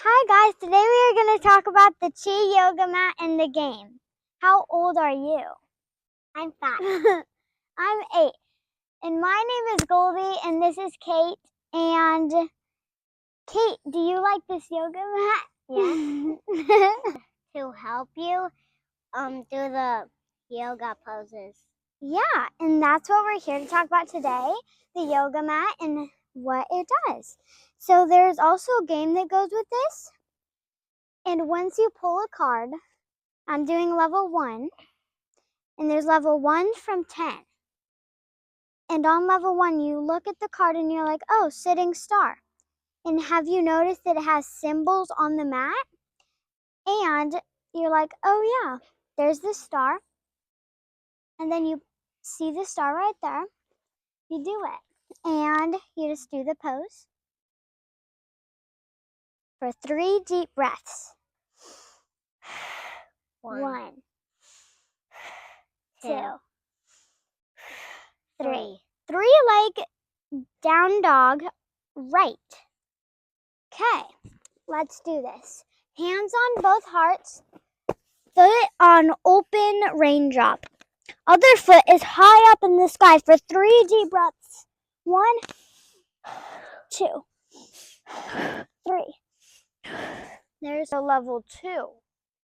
Hi guys, today we are going to talk about the Chi yoga mat and the game. How old are you? I'm 5. I'm 8. And my name is Goldie and this is Kate. And Kate, do you like this yoga mat? Yeah. To help you do the yoga poses. Yeah, and that's what we're here to talk about today, the yoga mat and what it does. So there's also a game that goes with this. And once you pull a card, I'm doing level 1. And there's level 1 from 10. And on level 1, you look at the card and you're like, oh, sitting star. And have you noticed that it has symbols on the mat? And you're like, oh yeah, there's the star. And then you see the star right there. You do it. And you just do the pose for 3 deep breaths. 1, 2, 3. 3 like down dog, right. Okay, let's do this. Hands on both hearts, foot on open raindrop. Other foot is high up in the sky for 3 deep breaths. 1, 2, 3. There's a level 2.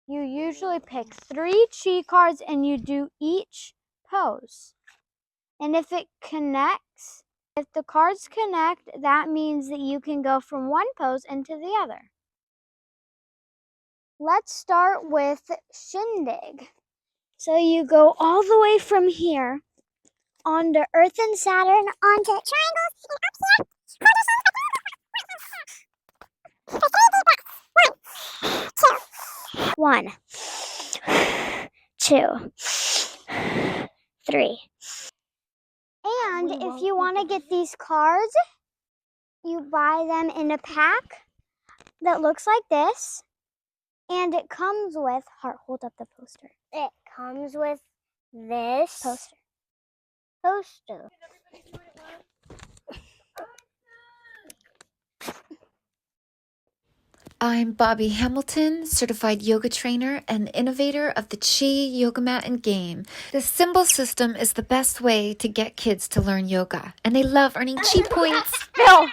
You usually pick 3 chi cards and you do each pose. And if it connects, if the cards connect, that means that you can go from one pose into the other. Let's start with shindig. So you go all the way from here onto Earth and Saturn, onto triangles, and up here. 1, 2, 3. And if you want to get these cards, you buy them in a pack that looks like this. And it comes with, hold up the poster. It comes with this poster. I'm Bobby Hamilton, certified yoga trainer and innovator of the Chi yoga mat and game. The symbol system is the best way to get kids to learn yoga, and they love earning Chi points. Bill!